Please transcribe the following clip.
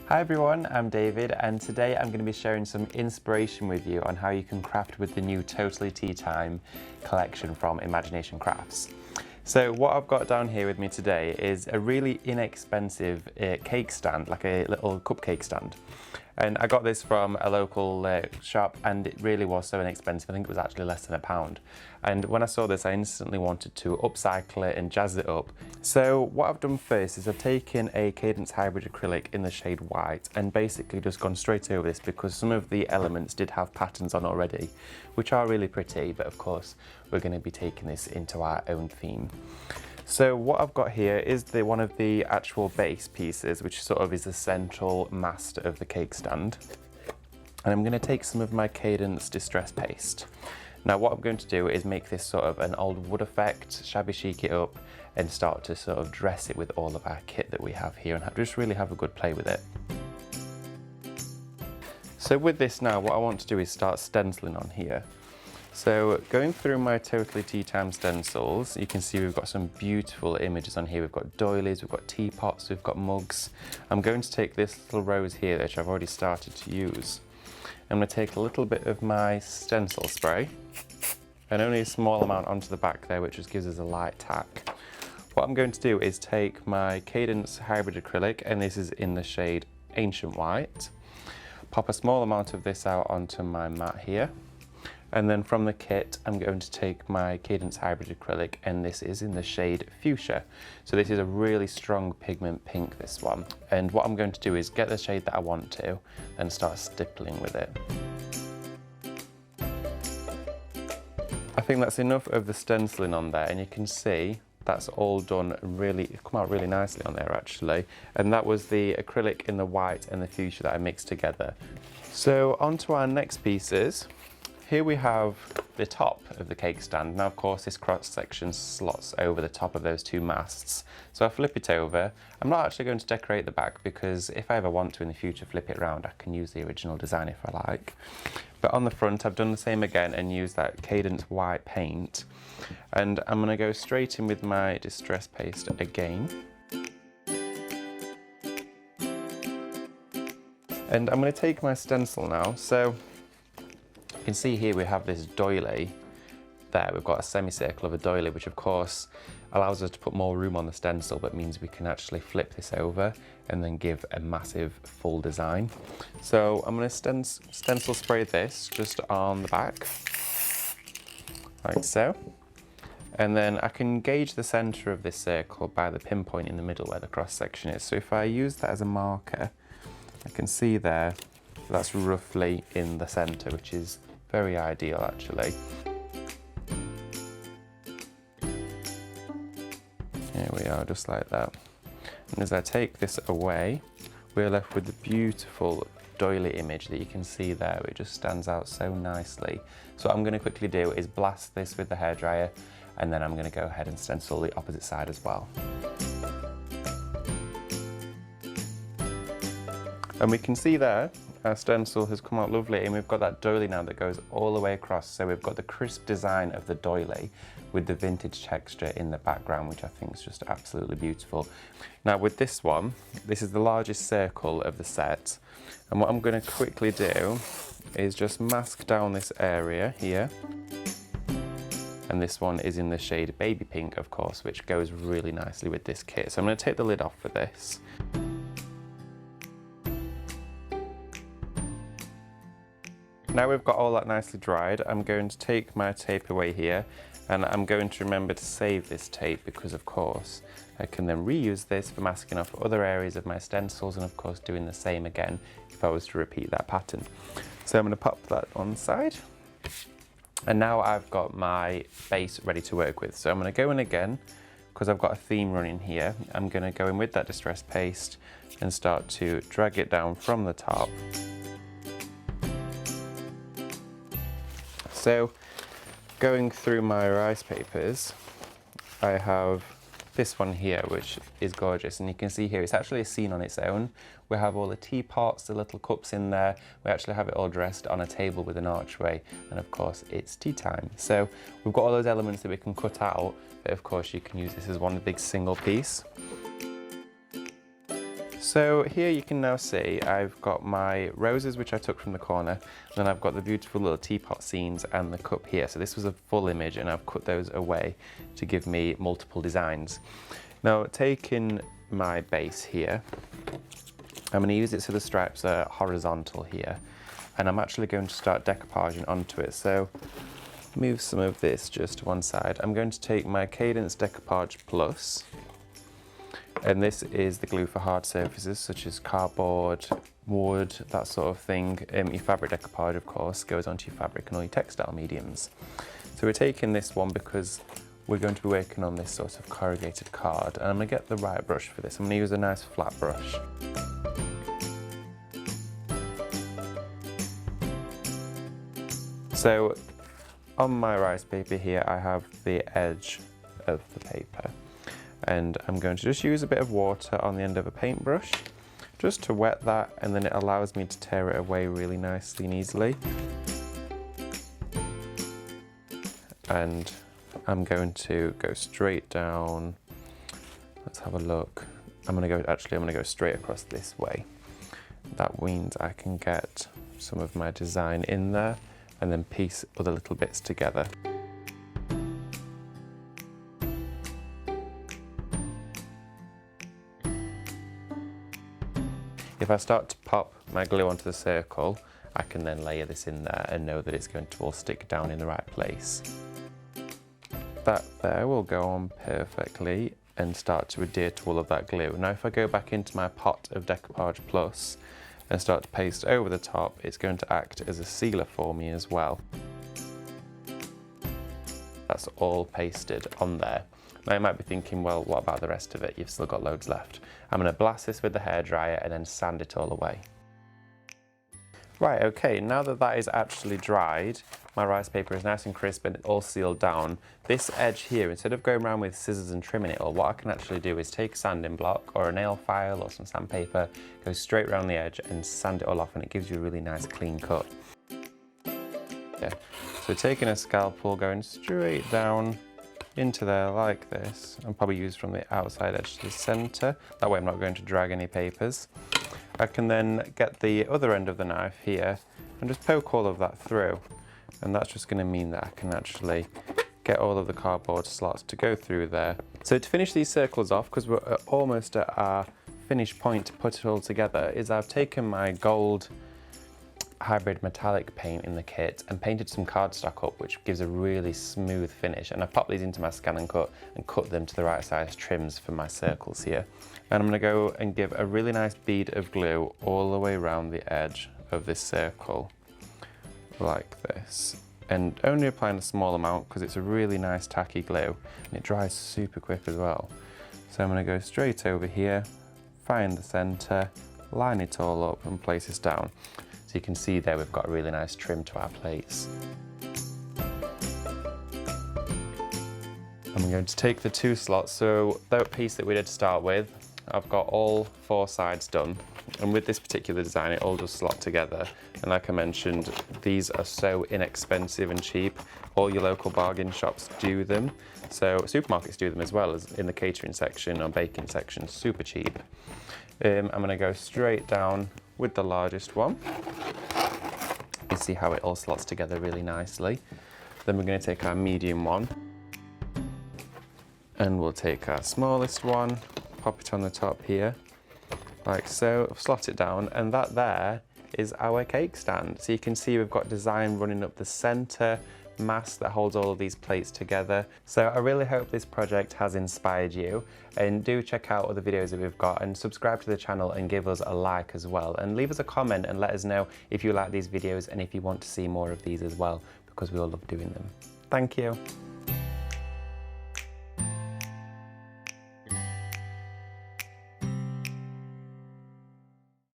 Hi everyone, I'm David and today I'm going to be sharing some inspiration with you on how you can craft with the new Totally Tea Time collection from Imagination Crafts. So what I've got down here with me today is a really inexpensive cake stand, like a little cupcake stand. And I got this from a local shop and it really was so inexpensive. I think it was actually less than £1. And when I saw this, I instantly wanted to upcycle it and jazz it up. So what I've done first is I've taken a Cadence Hybrid acrylic in the shade white and basically just gone straight over this because some of the elements did have patterns on already, which are really pretty, but of course we're going to be taking this into our own theme. So what I've got here is one of the actual base pieces, which sort of is the central mast of the cake stand. And I'm going to take some of my Cadence Distress Paste. Now what I'm going to do is make this sort of an old wood effect, shabby chic it up, and start to sort of dress it with all of our kit that we have here and just really have a good play with it. So with this now, what I want to do is start stenciling on here. So going through my Totally Tea Time stencils, you can see we've got some beautiful images on here. We've got doilies, we've got teapots, we've got mugs. I'm going to take this little rose here, which I've already started to use. I'm going to take a little bit of my stencil spray, and only a small amount onto the back there, which just gives us a light tack. What I'm going to do is take my Cadence Hybrid acrylic, and this is in the shade Ancient White. Pop a small amount of this out onto my mat here. And then from the kit, I'm going to take my Cadence Hybrid acrylic, and this is in the shade Fuchsia. So this is a really strong pigment pink, this one. And what I'm going to do is get the shade that I want to, and start stippling with it. I think that's enough of the stenciling on there, and you can see that's all done really, come out really nicely on there actually. And that was the acrylic in the white and the fuchsia that I mixed together. So on to our next pieces. Here we have the top of the cake stand. Now of course this cross section slots over the top of those two masts. So I flip it over. I'm not actually going to decorate the back because if I ever want to in the future flip it around, I can use the original design if I like. But on the front I've done the same again and used that Cadence white paint. And I'm going to go straight in with my Distress Paste again. And I'm going to take my stencil now. So you can see here we have this doily there. We've got a semicircle of a doily, which of course allows us to put more room on the stencil, but means we can actually flip this over and then give a massive full design. So I'm going to stencil spray this just on the back, like so. And then I can gauge the center of this circle by the pinpoint in the middle where the cross section is. So if I use that as a marker, I can see there that's roughly in the center, which is very ideal actually. Here we are, just like that. And as I take this away, we're left with the beautiful doily image that you can see there. It just stands out so nicely. So what I'm going to quickly do is blast this with the hairdryer, and then I'm going to go ahead and stencil the opposite side as well. And we can see there our stencil has come out lovely, and we've got that doily now that goes all the way across. So we've got the crisp design of the doily with the vintage texture in the background, which I think is just absolutely beautiful. Now with this one, this is the largest circle of the set, and what I'm going to quickly do is just mask down this area here. And this one is in the shade Baby Pink, of course, which goes really nicely with this kit. So I'm going to take the lid off for this. Now we've got all that nicely dried, I'm going to take my tape away here, and I'm going to remember to save this tape because of course I can then reuse this for masking off other areas of my stencils, and of course doing the same again if I was to repeat that pattern. So I'm going to pop that on the side, and now I've got my base ready to work with. So I'm going to go in again because I've got a theme running here. I'm going to go in with that Distress Paste and start to drag it down from the top. So going through my rice papers, I have this one here, which is gorgeous, and you can see here it's actually a scene on its own. We have all the teapots, the little cups in there. We actually have it all dressed on a table with an archway, and of course it's tea time. So we've got all those elements that we can cut out, but of course you can use this as one big single piece. So here you can now see I've got my roses which I took from the corner, and then I've got the beautiful little teapot scenes and the cup here. So this was a full image and I've cut those away to give me multiple designs. Now taking my base here, I'm going to use it so the stripes are horizontal here, and I'm actually going to start decoupaging onto it. So move some of this just to one side. I'm going to take my Cadence Decoupage Plus, and this is the glue for hard surfaces such as cardboard, wood, that sort of thing. Your fabric decoupage, of course, goes onto your fabric and all your textile mediums. So we're taking this one because we're going to be working on this sort of corrugated card, and I'm going to get the right brush for this. I'm going to use a nice flat brush. So on my rice paper here, I have the edge of the paper, and I'm going to just use a bit of water on the end of a paintbrush just to wet that, and then it allows me to tear it away really nicely and easily. And I'm going to go straight down. Let's have a look. I'm going to go straight across this way. That means I can get some of my design in there and then piece other little bits together. If I start to pop my glue onto the circle, I can then layer this in there and know that it's going to all stick down in the right place. That there will go on perfectly and start to adhere to all of that glue. Now if I go back into my pot of Decoupage Plus and start to paste over the top, it's going to act as a sealer for me as well. That's all pasted on there. Now you might be thinking, well, what about the rest of it? You've still got loads left. I'm going to blast this with the hairdryer and then sand it all away. Right, okay, now that that is actually dried, my rice paper is nice and crisp and all sealed down. This edge here, instead of going around with scissors and trimming it all, what I can actually do is take a sanding block or a nail file or some sandpaper, go straight around the edge and sand it all off, and it gives you a really nice clean cut. Yeah. So taking a scalpel, going straight down into there like this, and probably use from the outside edge to the centre. That way I'm not going to drag any papers. I can then get the other end of the knife here and just poke all of that through, and that's just going to mean that I can actually get all of the cardboard slots to go through there. So to finish these circles off, because we're almost at our finish point to put it all together, is I've taken my gold hybrid metallic paint in the kit and painted some cardstock up, which gives a really smooth finish, and I've popped these into my scan and cut them to the right size trims for my circles here. And I'm going to go and give a really nice bead of glue all the way around the edge of this circle like this, and only applying a small amount because it's a really nice tacky glue and it dries super quick as well. So I'm going to go straight over here, find the centre, line it all up and place this down. So you can see there we've got a really nice trim to our plates. I'm going to take the two slots, so that piece that we did start with, I've got all four sides done, and with this particular design it all does slot together, and like I mentioned, these are so inexpensive and cheap. All your local bargain shops do them, so supermarkets do them as well, as in the catering section or baking section, super cheap. I'm going to go straight down with the largest one. You see how it all slots together really nicely. Then we're going to take our medium one, and we'll take our smallest one, pop it on the top here, like so, slot it down, and that there is our cake stand. So you can see we've got design running up the centre, mass that holds all of these plates together. So I really hope this project has inspired you, and do check out other videos that we've got, and subscribe to the channel and give us a like as well, and leave us a comment and let us know if you like these videos and if you want to see more of these as well, because we all love doing them. Thank you.